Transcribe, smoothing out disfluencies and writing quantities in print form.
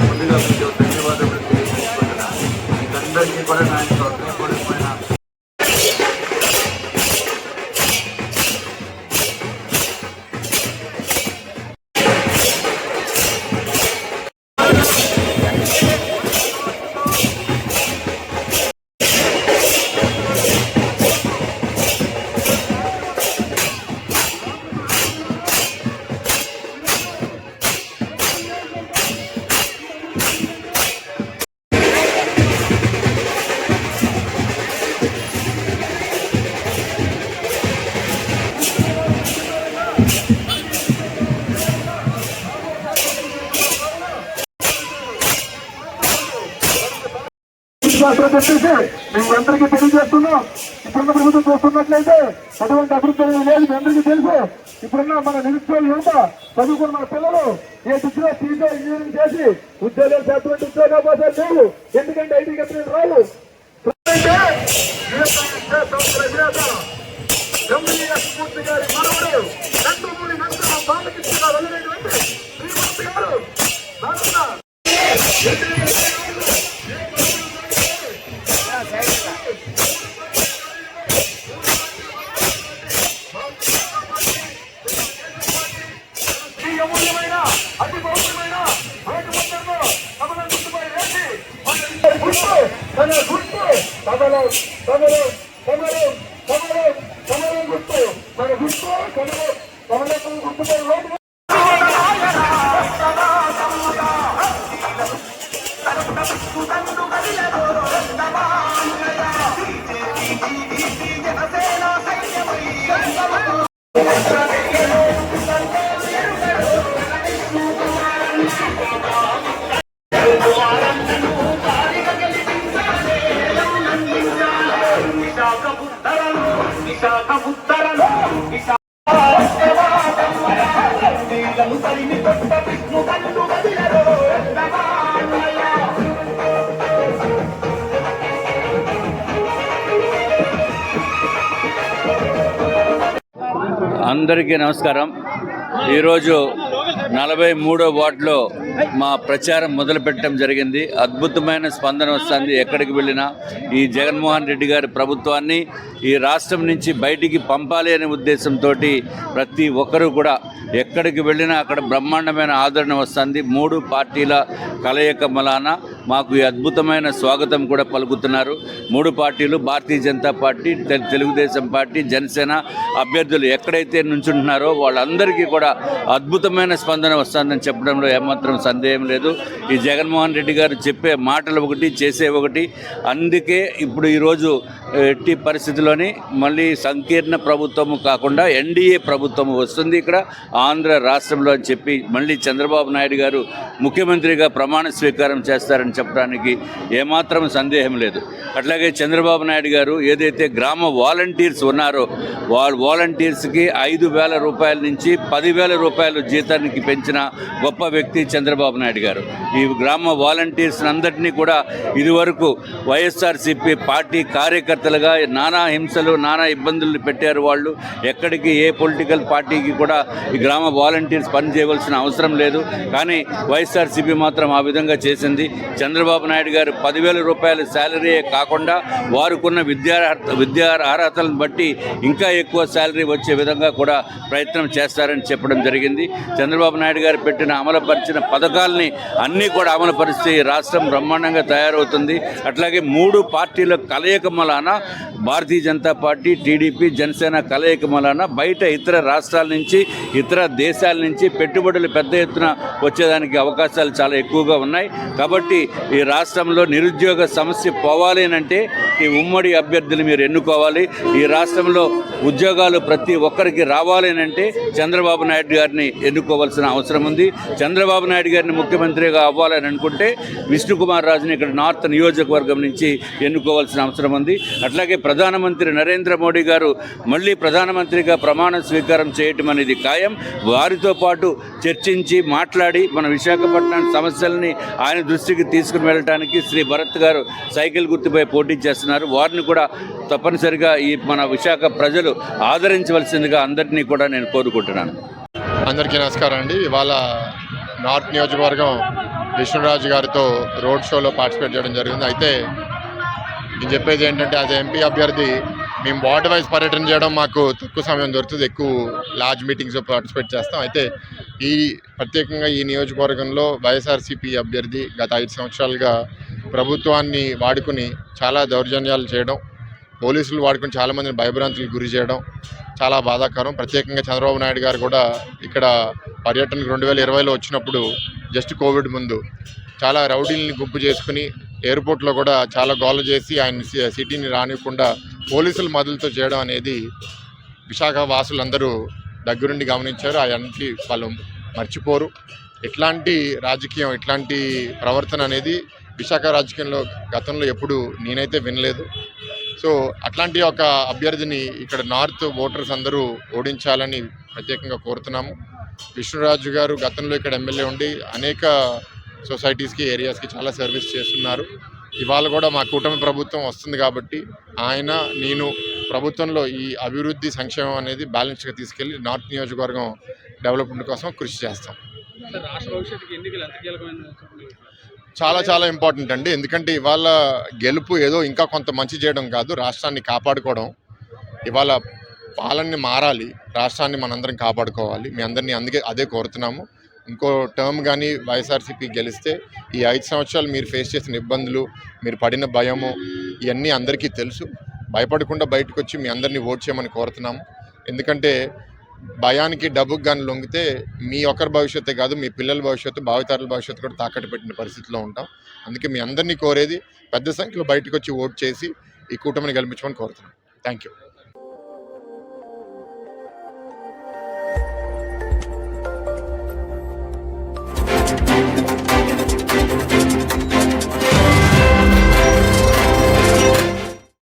ముందుగా మీకు ధన్యవాదాలు తెలియజేసుకుంటున్నాను. మీకందరికీ కూడా నా యొక్క హృదయపూర్వకమైన చెప్పేసి మేము అందరికీ తెలియజేస్తున్నాం. ఇప్పుడున్న ప్రభుత్వం చూస్తున్నట్లయితే అటువంటి అభివృద్ధి లేదు. మీ అందరికీ తెలుసు. ఇప్పుడున్న మన నిరుద్యోగ యువత చదువుకున్న మన పిల్లలు ఏ దిశలో సీజో ఇంజనీరింగ్ చేసి ఉద్యోగాలు చేస్తున్నట్టు ఉద్యోగాలు లేవు. ఎందుకంటే ఐటీ కంపెనీలు రావు. స్ఫూర్తి గారి మనవడు నందమూరి నందన బాలకృష్ణ గారు వెళ్ళినటువంటి శ్రీమూర్తి గారు అతి పవిత్రమైన అందరికీ నమస్కారం. ఈరోజు 43వ వార్డులో మా ప్రచారం మొదలుపెట్టడం జరిగింది. అద్భుతమైన స్పందన వస్తుంది. ఎక్కడికి వెళ్ళినా ఈ జగన్మోహన్ రెడ్డి గారి ప్రభుత్వాన్ని ఈ రాష్ట్రం నుంచి బయటికి పంపాలి అనే ఉద్దేశంతో ప్రతి ఒక్కరూ కూడా ఎక్కడికి వెళ్ళినా అక్కడ బ్రహ్మాండమైన ఆదరణ వస్తుంది. 3 పార్టీల కలయిక మలాన మాకు ఈ అద్భుతమైన స్వాగతం కూడా పలుకుతున్నారు. 3 పార్టీలు, భారతీయ జనతా పార్టీ, తెలుగుదేశం పార్టీ, జనసేన అభ్యర్థులు ఎక్కడైతే నుంచుంటున్నారో వాళ్ళందరికీ కూడా అద్భుతమైన స్పందన వస్తుందని చెప్పడంలో ఏమాత్రం సందేహం లేదు. ఈ జగన్మోహన్ రెడ్డి గారు చెప్పే మాటలు ఒకటి, చేసే ఒకటి. అందుకే ఇప్పుడు ఈరోజు ఎట్టి పరిస్థితుల్లోని మళ్ళీ సంకీర్ణ ప్రభుత్వము కాకుండా ఎన్డీఏ ప్రభుత్వం వస్తుంది ఇక్కడ ఆంధ్ర రాష్ట్రంలో అని చెప్పి మళ్ళీ చంద్రబాబు నాయుడు గారు ముఖ్యమంత్రిగా ప్రమాణ స్వీకారం చేస్తారని చెప్పడానికి ఏమాత్రం సందేహం లేదు. అట్లాగే చంద్రబాబు నాయుడు గారు ఏదైతే గ్రామ వాలంటీర్స్ ఉన్నారో వాలంటీర్స్కి 5,000 రూపాయల నుంచి 10,000 రూపాయలు జీతానికి పెంచిన గొప్ప వ్యక్తి చంద్రబాబు నాయుడు గారు. ఈ గ్రామ వాలంటీర్స్ అందరినీ కూడా ఇదివరకు వైఎస్ఆర్సీపీ పార్టీ కార్యకర్తలుగా నానా హింసలు, నానా ఇబ్బందులు పెట్టారు. వాళ్ళు ఎక్కడికి ఏ పొలిటికల్ పార్టీకి కూడా ఈ గ్రామ వాలంటీర్స్ పనిచేయవలసిన అవసరం లేదు. కానీ వైఎస్ఆర్సీపీ మాత్రం ఆ విధంగా చేసింది. చంద్రబాబు నాయుడు గారు 10,000 రూపాయల శాలరీయే కాకుండా వారుకున్న విద్యా అర్హతలను బట్టి ఇంకా ఎక్కువ శాలరీ వచ్చే విధంగా కూడా ప్రయత్నం చేస్తారని చెప్పడం జరిగింది. చంద్రబాబు నాయుడు గారు అమలుపరిచిన పథకాలని అన్నీ కూడా అమలుపరిస్తే రాష్ట్రం బ్రహ్మాండంగా తయారవుతుంది. అట్లాగే 3 పార్టీల కలయిక మలాన భారతీయ జనతా పార్టీ, టీడీపీ, జనసేన కలయిక మలాన బయట ఇతర రాష్ట్రాల నుంచి, ఇతర దేశాల నుంచి పెట్టుబడులు పెద్ద ఎత్తున వచ్చేదానికి అవకాశాలు చాలా ఎక్కువగా ఉన్నాయి. కాబట్టి ఈ రాష్ట్రంలో నిరుద్యోగ సమస్య పోవాలి అంటే ఈ ఉమ్మడి అభ్యర్థులు మీరు ఎన్నుకోవాలి. ఈ రాష్ట్రంలో ఉద్యోగాలు ప్రతి ఒక్కరికి రావాలి అంటే చంద్రబాబు నాయుడు గారిని ఎన్నుకోవాల్సిన అవసరం ఉంది. చంద్రబాబు నాయుడు గారిని ముఖ్యమంత్రిగా అవ్వాలని అనుకుంటే విష్ణుకుమార్ రాజుని ఇక్కడ నార్త్ నియోజకవర్గం నుంచి ఎన్నుకోవాల్సిన అవసరం ఉంది. అట్లాగే ప్రధానమంత్రి నరేంద్ర మోడీ గారు మళ్ళీ ప్రధానమంత్రిగా ప్రమాణ స్వీకారం చేయటం అనేది ఖాయం. వారితో పాటు చర్చించి మాట్లాడి మన విశాఖపట్నం సమస్యల్ని ఆయన దృష్టికి తీసుకుని వెళ్ళడానికి శ్రీ భరత్ గారు సైకిల్ గుర్తుపై పోటీ చేస్తున్నారు. వారిని కూడా తప్పనిసరిగా ఈ మన విశాఖ ప్రజలు ఆదరించవలసిందిగా అందరినీ కూడా నేను కోరుకుంటున్నాను. అందరికీ నమస్కారం అండి. ఇవాళ నార్త్ నియోజకవర్గం విష్ణురాజు గారితో రోడ్ షోలో పార్టిసిపేట్ చేయడం జరిగింది. అయితే నేను చెప్పేది ఏంటంటే యాజ్ ఎంపీ అభ్యర్థి మేము వార్డ్ వైజ్ పర్యటన చేయడం మాకు తక్కువ సమయం దొరుకుతుంది, ఎక్కువ లార్జ్ మీటింగ్స్ పార్టిసిపేట్ చేస్తాం. అయితే ప్రత్యేకంగా ఈ నియోజకవర్గంలో వైఎస్ఆర్సీపీ అభ్యర్థి గత 5 సంవత్సరాలుగా ప్రభుత్వాన్ని వాడుకుని చాలా దౌర్జన్యాలు చేయడం, పోలీసులు వాడుకుని చాలామందిని భయభ్రాంతులకు గురి చేయడం చాలా బాధాకరం. ప్రత్యేకంగా చంద్రబాబు నాయుడు గారు కూడా ఇక్కడ పర్యటనకు 2020లో వచ్చినప్పుడు జస్ట్ కోవిడ్ ముందు చాలా రౌడీల్ని గుంపు చేసుకుని ఎయిర్పోర్ట్లో కూడా చాలా గోల చేసి ఆయన సిటీని రానివ్వకుండా పోలీసుల మద్దతుతో చేయడం అనేది విశాఖ వాసులందరూ దగ్గరుండి గమనించారు. అవన్నీ వాళ్ళు మర్చిపోరు. ఇట్లాంటి రాజకీయం, ఇట్లాంటి ప్రవర్తన అనేది విశాఖ రాజకీయంలో గతంలో ఎప్పుడు నేనైతే వినలేదు. సో అట్లాంటి ఒక అభ్యర్థిని ఇక్కడ నార్త్ ఓటర్స్ అందరూ ఓడించాలని ప్రత్యేకంగా కోరుతున్నాము. విష్ణురాజు గారు గతంలో ఇక్కడ ఎమ్మెల్యే ఉండి అనేక సొసైటీస్కి, ఏరియాస్కి చాలా సర్వీస్ చేస్తున్నారు. ఇవాళ కూడా మా కూటమి ప్రభుత్వం వస్తుంది కాబట్టి నేను ప్రభుత్వంలో ఈ అభివృద్ధి సంక్షేమం అనేది బ్యాలెన్స్గా తీసుకెళ్ళి నార్త్ నియోజకవర్గం డెవలప్మెంట్ కోసం కృషి చేస్తాం. చాలా చాలా ఇంపార్టెంట్ అండి. ఎందుకంటే ఇవాళ గెలుపు ఏదో ఇంకా కొంత మంచి చేయడం కాదు, రాష్ట్రాన్ని కాపాడుకోవడం. ఇవాళ పాలనని మారాలి, రాష్ట్రాన్ని మనందరం కాపాడుకోవాలి. మీ అందరినీ అందుకే అదే కోరుతున్నాము. ఇంకో టర్మ్ కానీ వైఎస్ఆర్సీపీ గెలిస్తే ఈ 5 సంవత్సరాలు మీరు ఫేస్ చేసిన ఇబ్బందులు, మీరు పడిన భయము ఇవన్నీ అందరికీ తెలుసు. భయపడకుండా బయటకు వచ్చి మీ అందరినీ ఓట్ చేయమని కోరుతున్నాము. ఎందుకంటే భయానికి, డబ్బుకు కానీ లొంగితే మీ ఒక్కరి భవిష్యత్తే కాదు, మీ పిల్లల భవిష్యత్తు, భావితరాల భవిష్యత్తు కూడా తాకట్టు పెట్టిన పరిస్థితిలో ఉంటాం. అందుకే మీ అందరినీ కోరేది పెద్ద సంఖ్యలో బయటకు వచ్చి ఓట్ చేసి ఈ కూటమిని గెలిపించమని కోరుతున్నాం. Thank you.